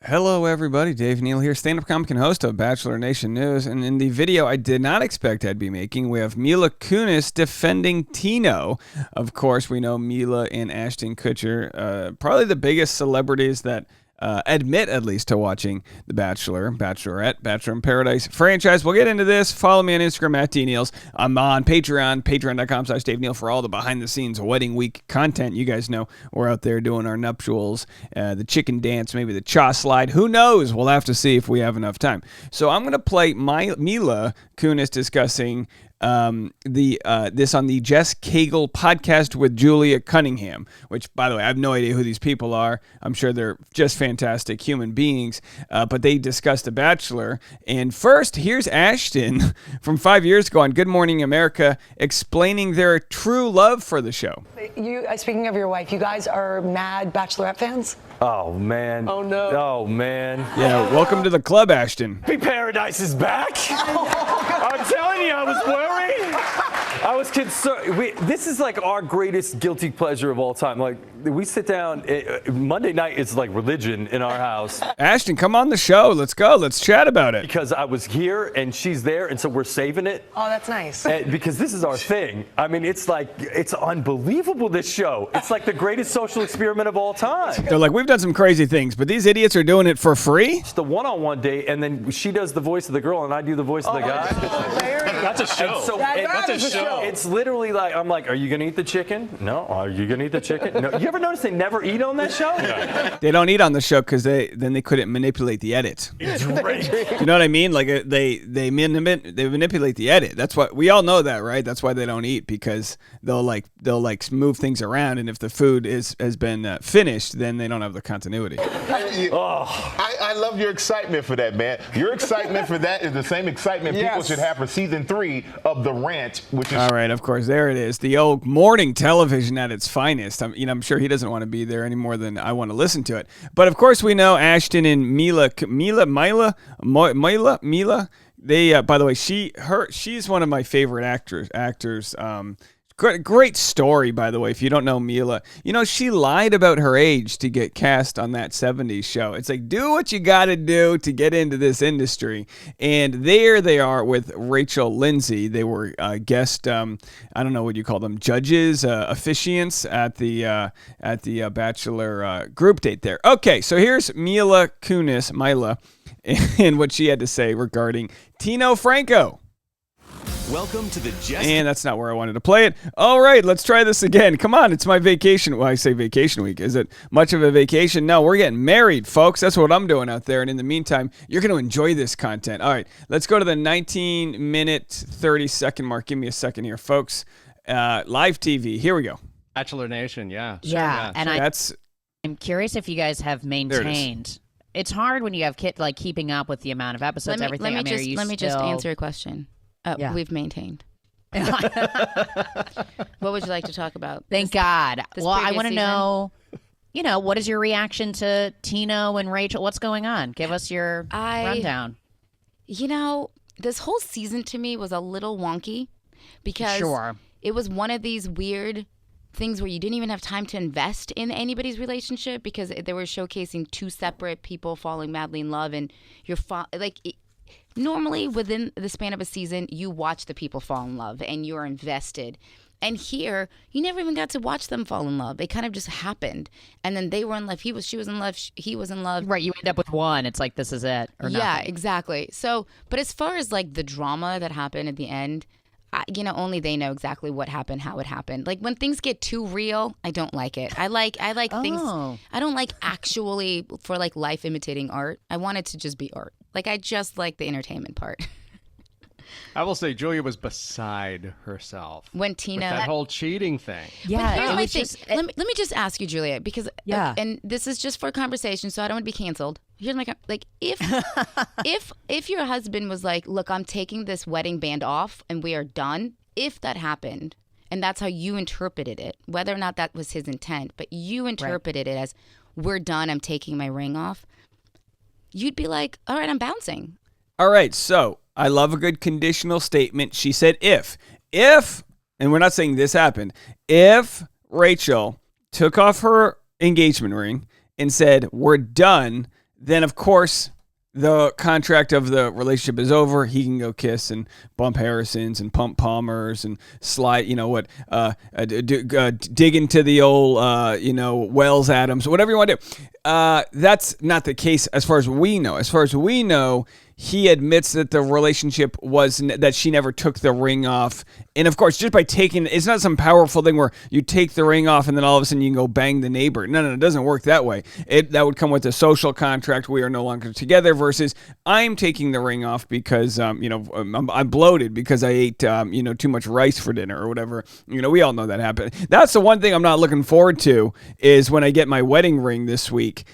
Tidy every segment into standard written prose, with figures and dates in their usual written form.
Hello, everybody. Dave Neal here, stand-up comic and host of Bachelor Nation News. And in the video I did not expect I'd be making, we have Mila Kunis defending Tino. Of course, we know Mila and Ashton Kutcher, probably the biggest celebrities that admit at least to watching The Bachelor, Bachelorette, Bachelor in Paradise franchise. We'll get into this. Follow me on Instagram at DNeals. I'm on Patreon, patreon.com/Dave Neal for all the behind-the-scenes wedding week content. You guys know we're out there doing our nuptials, the chicken dance, maybe the cha slide. Who knows? We'll have to see if we have enough time. So I'm going to play Mila Kunis discussing this on the Jess Cagle podcast with Julia Cunningham, which, by the way, I have no idea who these people are. I'm sure they're just fantastic human beings, but they discussed The Bachelor. And first, here's Ashton from 5 years ago on Good Morning America explaining their true love for the show. Speaking of your wife, you guys are mad Bachelorette fans? Oh, man. Oh, no. Oh, man. Yeah, welcome to the club, Ashton. Happy Paradise is back. I'm telling you, I was worried. I was concerned. This is like our greatest guilty pleasure of all time. Like, we sit down, Monday night is like religion in our house. Ashton, come on the show. Let's go. Let's chat about it. Because I was here and she's there, and so we're saving it. Oh, that's nice. Because this is our thing. I mean, it's unbelievable, this show. It's like the greatest social experiment of all time. They're like, we've done some crazy things, but these idiots are doing it for free? It's the one-on-one date, and then she does the voice of the girl, and I do the voice of the guy. That's a show. That's a show. It's literally like, I'm like, are you going to eat the chicken? No. Are you going to eat the chicken? No. You ever notice they never eat on that show? Yeah. They don't eat on the show because they couldn't manipulate the edit. It's great. You know what I mean? Like they manipulate the edit. That's what we all know that, right? That's why they don't eat, because they'll move things around, and if the food has been finished, then they don't have the continuity. I love your excitement for that, man. Your excitement for that is the same excitement people should have for season 3 of The Ranch, which is all right. Of course, there it is. The old morning television at its finest. I'm sure he doesn't want to be there any more than I want to listen to it. But of course, we know Ashton and Mila. They, by the way, she's one of my favorite actors. Great story, by the way, if you don't know Mila. You know, she lied about her age to get cast on that 70s show. It's like, do what you got to do to get into this industry. And there they are with Rachel Lindsay. They were guest, I don't know what you call them, judges, officiants at the Bachelor group date there. Okay, so here's Mila Kunis, and what she had to say regarding Tino Franco. Welcome to the Jess. And that's not where I wanted to play it. All right, let's try this again. Come on, it's my vacation. Well, I say vacation week. Is it much of a vacation? No, we're getting married, folks. That's what I'm doing out there. And in the meantime, you're going to enjoy this content. All right, let's go to the 19-minute, 30-second mark. Give me a second here, folks. Live TV. Here we go. Bachelor Nation, yeah. Sure, yeah, and That's. I'm curious if you guys have maintained. It's hard when you have keeping up with the amount of episodes, everything. Let me just answer a question. We've maintained. What would you like to talk about? Thank God. Well, I want to know, what is your reaction to Tino and Rachel? What's going on? Give us your rundown. This whole season to me was a little wonky because it was one of these weird things where you didn't even have time to invest in anybody's relationship because they were showcasing two separate people falling madly in love, and normally within the span of a season, you watch the people fall in love and you're invested. And here, you never even got to watch them fall in love. It kind of just happened. And then they were in love. She was in love. He was in love. Right. You end up with one. It's like, this is it. Or yeah, nothing. Exactly. So, but as far as like the drama that happened at the end, only they know exactly what happened, how it happened. Like when things get too real, I don't like it. I like things. I don't like actually for like life imitating art. I want it to just be art. Like I just like the entertainment part. I will say Julia was beside herself when Tina with that whole cheating thing. Yeah, but here's my thing. Let me just ask you, Julia, because and this is just for conversation, so I don't want to be canceled. Here's my if your husband was like, look, I'm taking this wedding band off and we are done. If that happened, and that's how you interpreted it, whether or not that was his intent, but you interpreted it as we're done. I'm taking my ring off. You'd be like, all right, I'm bouncing. All right, so I love a good conditional statement. She said if, and we're not saying this happened, if Rachel took off her engagement ring and said, we're done, then of course the contract of the relationship is over. He can go kiss and bump Harrisons and pump Palmers and slide, dig into the old, Wells Adams, whatever you want to do. That's not the case as far as we know. As far as we know, he admits that the relationship that she never took the ring off. And of course, just by it's not some powerful thing where you take the ring off and then all of a sudden you can go bang the neighbor. No, it doesn't work that way. That would come with a social contract. We are no longer together versus I'm taking the ring off because, I'm bloated because I ate, too much rice for dinner or whatever. We all know that happened. That's the one thing I'm not looking forward to is when I get my wedding ring this week,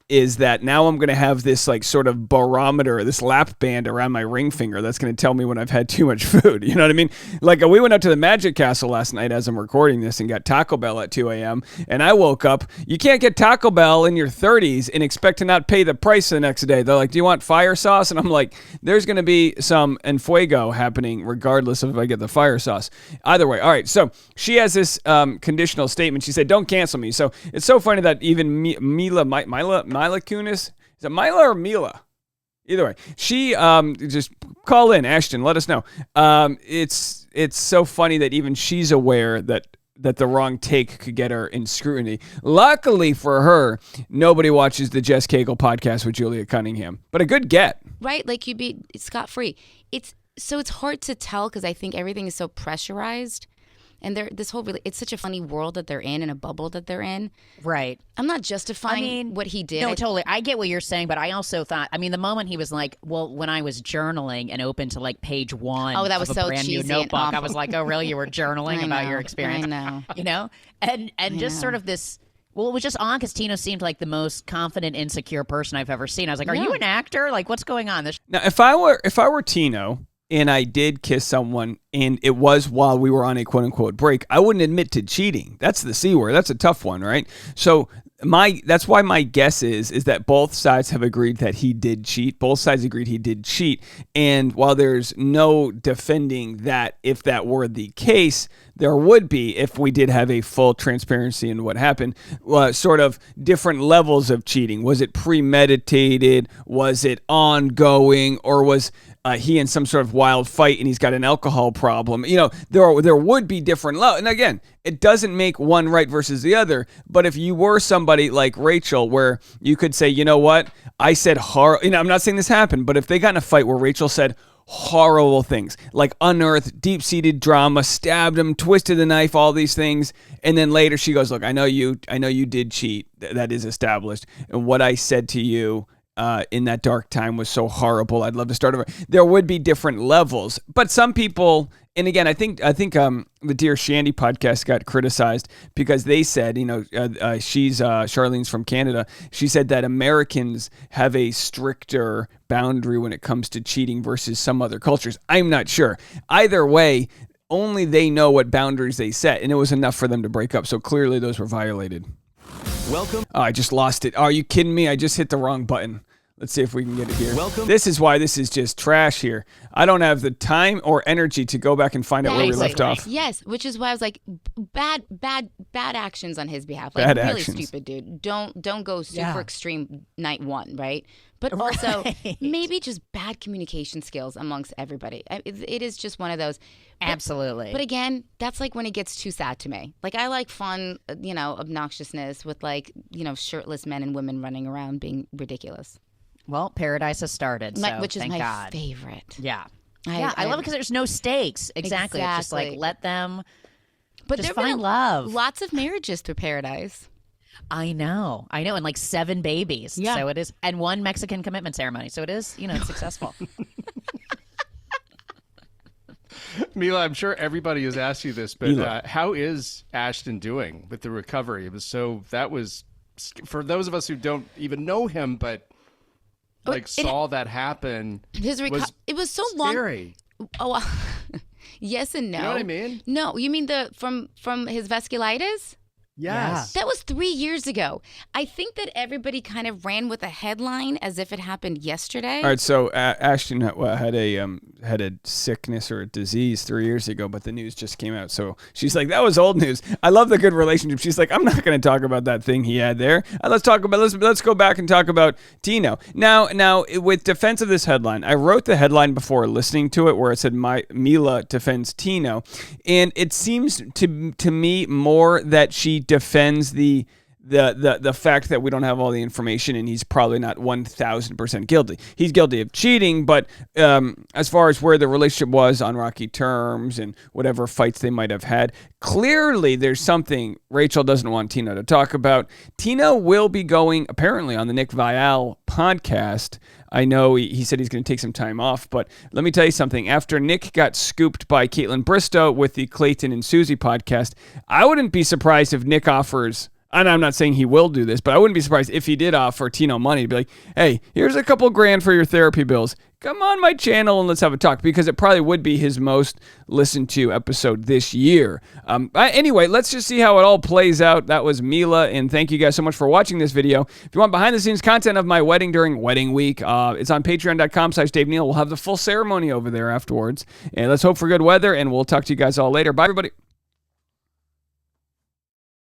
is that now I'm going to have this like sort of barometer, this lap band around my ring finger that's going to tell me when I've had too much food. You know what I mean? Like we went up to the Magic Castle last night as I'm recording this and got Taco Bell at 2 a.m. And I woke up. You can't get Taco Bell in your 30s and expect to not pay the price the next day. They're like, do you want fire sauce? And I'm like, there's going to be some enfuego happening regardless of if I get the fire sauce. Either way. All right. So she has this conditional statement. She said, don't cancel me. So it's so funny that even Mila Kunis, is it Mila or Mila? Either way, she just call in, Ashton. Let us know. It's so funny that even she's aware that the wrong take could get her in scrutiny. Luckily for her, nobody watches the Jess Cagle podcast with Julia Cunningham. But a good get, right? Like you'd be scot-free. It's hard to tell because I think everything is so pressurized. And it's such a funny world that they're in and a bubble that they're in. Right. I'm not justifying what he did. No, totally. I get what you're saying, but I also thought, the moment he was like, well, when I was journaling and opened to like page 1 that was of a so brand new cheesy notebook, and I was like, oh, really? You were journaling about your experience? I know. And just sort of this, well, it was just odd because Tino seemed like the most confident, insecure person I've ever seen. I was like, are you an actor? Like, what's going on? Now, if I were Tino, and I did kiss someone, and it was while we were on a quote-unquote break, I wouldn't admit to cheating. That's the C word. That's a tough one, right? So that's why my guess is that both sides have agreed that he did cheat. Both sides agreed he did cheat. And while there's no defending that if that were the case, there would be if we did have a full transparency in what happened, sort of different levels of cheating. Was it premeditated? Was it ongoing? Or was he in some sort of wild fight and he's got an alcohol problem? There would be different levels. And again, it doesn't make one right versus the other. But if you were somebody like Rachel, where you could say, you know what, I said horrible. I'm not saying this happened, but if they got in a fight where Rachel said horrible things, like unearthed, deep-seated drama, stabbed him, twisted the knife, all these things, and then later she goes, look, I know you did cheat. That is established. And what I said to you in that dark time was so horrible. I'd love to start over. There would be different levels, but some people, and again, I think the Dear Shandy podcast got criticized because they said, she's Charlene's from Canada. She said that Americans have a stricter boundary when it comes to cheating versus some other cultures. I'm not sure. Either way, only they know what boundaries they set, and it was enough for them to break up. So clearly, those were violated. Welcome. Oh, I just lost it. Are you kidding me? I just hit the wrong button. Let's see if we can get it here. Welcome. This is why this is just trash here. I don't have the time or energy to go back and find out where we left off. Yes, which is why I was like, bad actions on his behalf. Like, bad really actions. Stupid, dude. Don't go super extreme night 1, right? But also maybe just bad communication skills amongst everybody. It is just one of those. Absolutely. But again, that's like when it gets too sad to me. Like I like fun, obnoxiousness with shirtless men and women running around being ridiculous. Well, Paradise has started, which is thank my God. favorite. Yeah. I love it because there's no stakes. Exactly. It's just like let them just find love. Lots of marriages through Paradise. I know. And like 7 babies. Yeah. So it is. And 1 Mexican commitment ceremony. So it is, it's successful. Mila, I'm sure everybody has asked you this, but how is Ashton doing with the recovery? That was for those of us who don't even know him, but saw that happen. It was so scary. Long. Oh, yes and no. You know what I mean? No, you mean from his vasculitis? Yes. That was 3 years ago. I think that everybody kind of ran with a headline as if it happened yesterday. All right, so Ashton had a had a sickness or a disease 3 years ago, but the news just came out. So she's like, that was old news. I love the good relationship. She's like, I'm not going to talk about that thing he had there. Let's go back and talk about Tino. Now, with defense of this headline, I wrote the headline before listening to it where it said Mila defends Tino, and it seems to me more that she defends the fact that we don't have all the information and he's probably not 1,000% guilty. He's guilty of cheating, but as far as where the relationship was on rocky terms and whatever fights they might have had, clearly there's something Rachel doesn't want Tino to talk about. Tino will be going apparently on the Nick Viall podcast. I know he said he's going to take some time off, but let me tell you something. After Nick got scooped by Caitlin Bristow with the Clayton and Susie podcast, I wouldn't be surprised if Nick offers, and I'm not saying he will do this, but I wouldn't be surprised if he did offer Tino money to be like, hey, here's a couple grand for your therapy bills. Come on my channel and let's have a talk, because it probably would be his most listened to episode this year. Anyway, let's just see how it all plays out. That was Mila, and thank you guys so much for watching this video. If you want behind-the-scenes content of my wedding during wedding week, it's on patreon.com/Dave Neal. We'll have the full ceremony over there afterwards. And let's hope for good weather, and we'll talk to you guys all later. Bye, everybody.